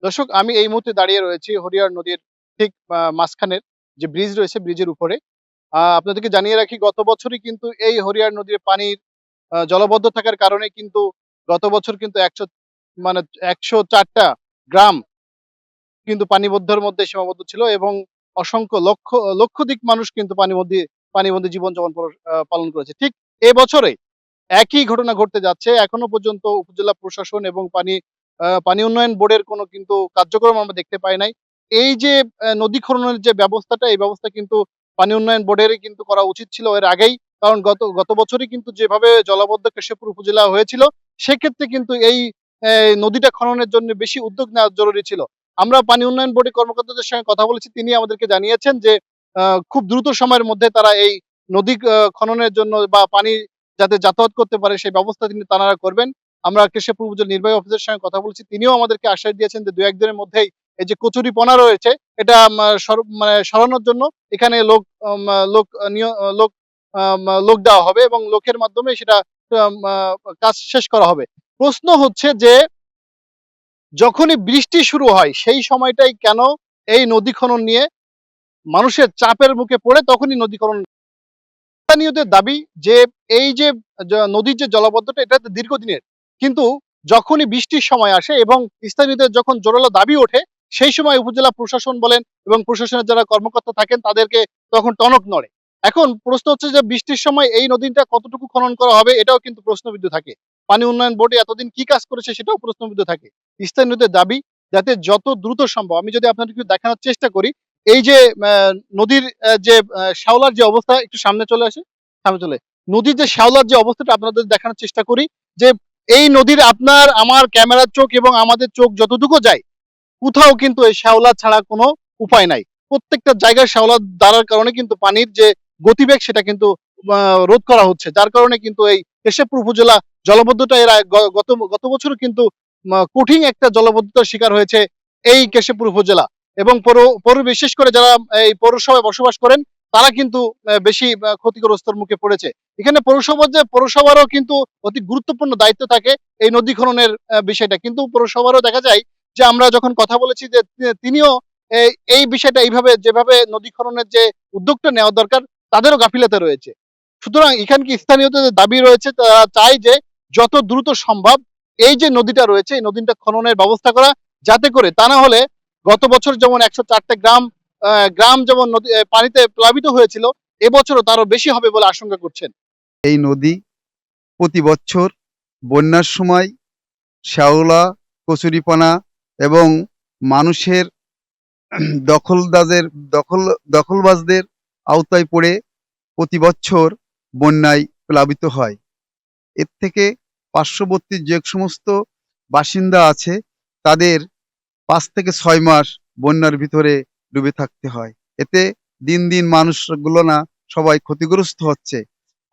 দর্শক, আমি এই মুহূর্তে দাঁড়িয়ে রয়েছি হরিয়ার নদীর ঠিক মাঝখানের যে ব্রিজ রয়েছে, ব্রিজের উপরে। আপনাদেরকে জানিয়ে রাখি, গত বছরই কিন্তু এই হরিয়ার নদীর পানির জলবদ্ধ থাকার কারণে কিন্তু গত বছর কিন্তু ১০০ মানে ১০৪ টা গ্রাম কিন্তু পানিবদ্ধের মধ্যে সীমাবদ্ধ ছিল এবং অসংখ্য লক্ষাধিক মানুষ কিন্তু পানিবন্দী জীবনযাপন পালন করেছে। ঠিক এবছরে একই ঘটনা ঘটতে যাচ্ছে। এখনো পর্যন্ত উপজেলা প্রশাসন এবং পানি উন্নয়ন বোর্ডের কোনো কিন্তু কার্যক্রম আমরা দেখতে পাই নাই। এই যে নদী খননের যে ব্যবস্থাটা, এই ব্যবস্থা কিন্তু পানি উন্নয়ন বোর্ডেরই কিন্তু করা উচিত ছিল এর আগেই। কারণ গত বছরই কিন্তু যেভাবে জলাবদ্ধ কেশবপুর উপজেলা হয়েছিল, সেক্ষেত্রে কিন্তু এই নদীটা খননের জন্য বেশি উদ্যোগ নেওয়া জরুরি ছিল। আমরা পানি উন্নয়ন বোর্ডের কর্মকর্তাদের সঙ্গে কথা বলেছি। তিনি আমাদেরকে জানিয়েছেন যে খুব দ্রুত সময়ের মধ্যে তারা এই নদী খননের জন্য বা পানি যাতে যাতায়াত করতে পারে সেই ব্যবস্থা তানারা করবেন। আমরা কেশবপুর উপজেলা নির্বাহী অফিসারের সঙ্গে কথা বলেছি। তিনিও আমাদেরকে আশ্বাস দিয়েছেন যে ২-১ দিনের মধ্যেই এই যে কচুরিপনা রয়েছে, এটা সরানোর জন্য এখানে লোক আম লোক নিয় লোক লোক দেওয়া হবে এবং লোকের মাধ্যমে সেটা আম আ কাজ শেষ করা হবে। প্রশ্ন হচ্ছে যে, যখনই বৃষ্টি শুরু হয় সেই সময়টাই কেন এই নদী খনন নিয়ে মানুষের চাপের মুখে পড়ে তখনই নদী খনন। স্থানীয়দের দাবি যে এই যে নদীর যে জলাবদ্ধতা, এটা তো দীর্ঘদিনের। কিন্তু যখনই বৃষ্টির সময় আসে এবং স্থানীয়দের যখন জোরালো দাবি ওঠে, সেই সময় উপজেলা প্রশাসন বলেন এবং প্রশাসনের যারা কর্মকর্তা থাকেন তাদেরকে তখন টনক নড়ে। এখন প্রশ্ন হচ্ছে যে, বৃষ্টির সময় এই নদীটা কতটুকু খনন করা হবে, এটাও কিন্তু প্রশ্নবিদ্ধ থাকে। পানি উন্নয়ন বোর্ডে এতদিন কি কাজ করেছে সেটাও প্রশ্নবিদ্ধ থাকে। স্থানীয়দের দাবি যাতে যত দ্রুত সম্ভব, আমি যদি আপনাদেরকে দেখানোর চেষ্টা করি, এই যে নদীর যে শ্যাওলার যে অবস্থা, একটু সামনে চলে আসে, সামনে চলে। নদীর যে শ্যাওলার যে অবস্থাটা আপনাদের দেখানোর চেষ্টা করি, যে এই নদীর আপনার আমার ক্যামেরার চোখ এবং আমাদের চোখ যতটুকু যায়, কোথাও কিন্তু এই শ্যাওলা ছাড়া কোনো উপায় নাই। প্রত্যেকটা জায়গায় শ্যাওলা দাঁড়ার কারণে কিন্তু পানির যে গতিবেগ সেটা কিন্তু রোধ করা হচ্ছে। যার কারণে কিন্তু এই কেশবপুর উপজেলা জলাবদ্ধতা এর আ গ গত গত বছরও কিন্তু কঠিন একটা জলাবদ্ধতার শিকার হয়েছে এই কেশবপুর উপজেলা এবং বিশেষ করে যারা এই পৌরসভায় বসবাস করেন, তারা কিন্তু বেশি ক্ষতিগ্রস্তর মুখে পড়েছে। এখানে পৌরসভারও কিন্তু অতি গুরুত্বপূর্ণ দায়িত্ব থাকে এই নদী খননের বিষয়টা। কিন্তু পৌরসভারও দেখা যায় যে, আমরা যখন কথা বলেছি যে তিনিও এই বিষয়টা এইভাবে যেভাবে নদী খননের যে উদ্যোগটা নেওয়া দরকার, তাদেরও গাফিলতি রয়েছে। সুতরাং এখানকে স্থানীয়দের দাবি রয়েছে, তারা চায় যে যত দ্রুত সম্ভব এই যে নদীটা রয়েছে, এই নদীটা খননের ব্যবস্থা করা, যাতে করে তা না হলে গত বছর যেমন ১০৪ টা গ্রাম যেমন পানিতে প্লাবিত হয়েছিল, এবছরও তারও বেশি হবে বলে আশঙ্কা করছেন। এই নদী প্রতি বছর বন্যার সময় শ্যাওলা, কচুরিপানা এবং মানুষের দখলদাজের দখল দখলবাজদের আওতায় পড়ে প্রতি বছর বন্যায় প্লাবিত হয়। এর থেকে পার্শ্ববর্তী যে সমস্ত বাসিন্দা আছে তাদের ৫ থেকে ৬ মাস বন্যার ভিতরে ডুবে থাকতে হয়। এতে দিন দিন মানুষগুলো না সবাই ক্ষতিগ্রস্ত হচ্ছে।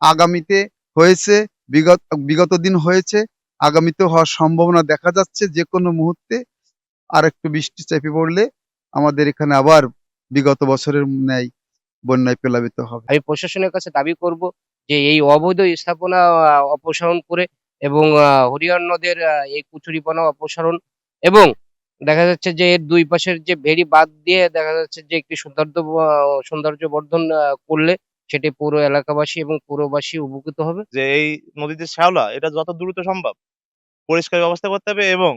আগামীতে হয়েছে, বিগত বিগত দিন হয়েছে, আগামীতেও হওয়ার সম্ভাবনা দেখা যাচ্ছে। যেকোনো মুহূর্তে আরেকটু বৃষ্টি চেপে পড়লে আমাদের এখানে আবার বিগত বছরের ন্যায় বন্যায় প্লাবিত হবে। আমি প্রশাসনের কাছে দাবি করব যে এই অবৈধ স্থাপনা অপসারণ করে এবং হরিয়ার নদের এই কুচুরিপনা অপসারণ এবং দেখা যাচ্ছে যে এর দুই পাশের যে ভেরি বাদ দিয়ে দেখা যাচ্ছে যে একটি সৌন্দর্য বর্ধন করলে সেটি পুরো এলাকাবাসী এবং পুরবাসী উপকৃত হবে। যে এই নদীতে শ্যাওলা এটা যত দ্রুত সম্ভব পরিষ্কার ব্যবস্থা করতে হবে এবং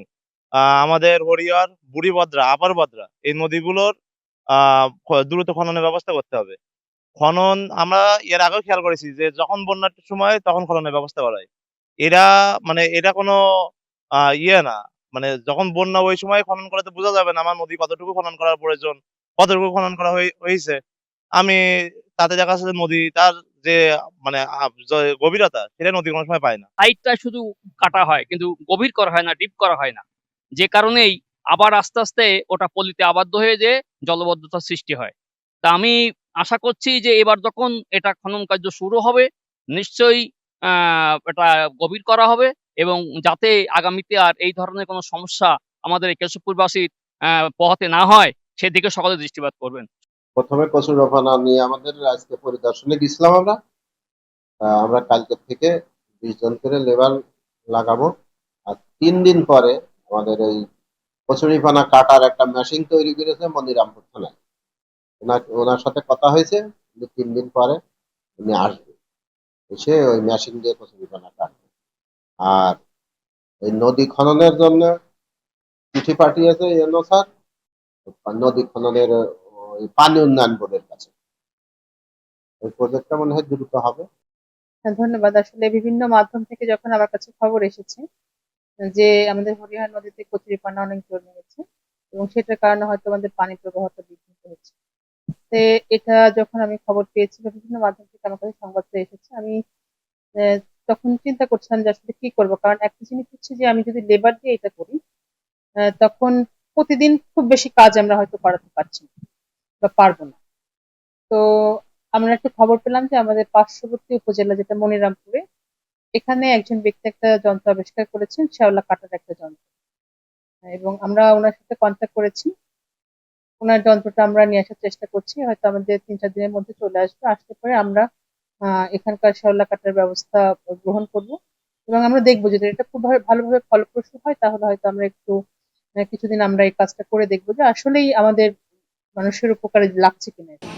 আমাদের হরিয়ার, বুড়িভদ্রা, আপার ভদ্রা এই নদীগুলোর দ্রুত খননের ব্যবস্থা করতে হবে। খনন আমরা এর আগেও খেয়াল করেছি যে যখন বন্যার সময় তখন খননের ব্যবস্থা করা হয়। এরা মানে এটা কোনো ইয়ে না, মানে যখন বন্যা ওই সময় খনন করে তো বোঝা যাবে না আমার নদী কতটুকু খনন করার প্রয়োজন, কতটুকু খনন করা হয়েছে। আমি তাতে দেখা যাচ্ছে যে নদী তার যে মানে গভীরতা সেটা নদী কোনো সময় পায় না। সাইডটা শুধু কাটা হয় কিন্তু গভীর করা হয় না, ডিপ করা হয় না। যে কারণেই আবার আস্তে, আস্তে ওটা পলিতে আবদ্ধ হয়ে যেয়ে জলবদ্ধতার সৃষ্টি হয়। তা আমি আশা করছি যে এবার যখন এটা খনন কার্য শুরু হবে, নিশ্চয়ই আ এটা গভীর করা হবে এবং যাতে আগামীতে আর এই ধরনের কোনো সমস্যা আমাদের এই কেশবপুরবাসীর পোহাতে না হয়, সেদিকে সকলে দৃষ্টিপাত করবেন। প্রথমে কচুরিপানা নিয়ে আমাদের আজকে পরিদর্শনে গেছিলাম আমরা। আমরা কালকে থেকে ২০ জন করে লেবার লাগাবো। আর ৩ দিন পরে আমাদের এই কচুরিপানা কাটার একটা মেশিন তৈরি করেছে মনিরামপুর থানায়। ওনার সাথে কথা হয়েছে, 3 দিন পরে উনি আসবে, এসে ওই মেশিন দিয়ে কচুরিপানা কাটবে। আর এই নদী খননের জন্য চিঠি পাঠিয়েছে এনও স্যার নদী খননের ওই পানি উন্নয়ন বোর্ডের কাছে। ওই প্রজেক্টটা মনে হয় দ্রুত হবে। হ্যাঁ, ধন্যবাদ। আসলে বিভিন্ন মাধ্যম থেকে যখন আমার কাছে খবর এসেছে যে আমাদের হরিহর নদীতে কচুরিপানা অনেক জমে গেছে এবং সেটার কারণে হয়তো আমাদের পানি প্রবাহটা বিঘ্নিত হচ্ছে। তো এটা যখন আমি খবর পেয়েছি বা বিভিন্ন মাধ্যম থেকে আমার কাছে সংবাদটা এসেছে, আমি আহ, তখন চিন্তা করছিলাম যে আসলে কি করবো, কারণ একটা জিনিস হচ্ছে যে আমি যদি লেবার দিয়ে এটা করি তখন প্রতিদিন খুব বেশি কাজ আমরা হয়তো করাতে পারছি না বা পারবো না। তো আমরা একটা খবর পেলাম যে আমাদের পার্শ্ববর্তী উপজেলা যেটা মনিরামপুরে, এখানে একজন ব্যক্তি একটা যন্ত্র আবিষ্কার করেছেন, শ্যাওলা কাটার একটা যন্ত্র। এবং আমরা ওনার সাথে কন্ট্যাক্ট করেছি, ওনার যন্ত্রটা আমরা নিয়ে আসার চেষ্টা করছি, হয়তো আমাদের 3-4 দিনের মধ্যে চলে আসবে। আসলে পরে আমরা এখানকার শ্যাওলা কাটার ব্যবস্থা গ্রহণ করব এবং আমরা দেখবো যদি এটা খুব ভালোভাবে ফলপ্রসূ হয় তাহলে হয়তো আমরা একটু কিছুদিন আমরা এই কাজটা করে দেখবো যে আসলেই আমাদের মানুষের উপকারে লাগছে কিনা এটা।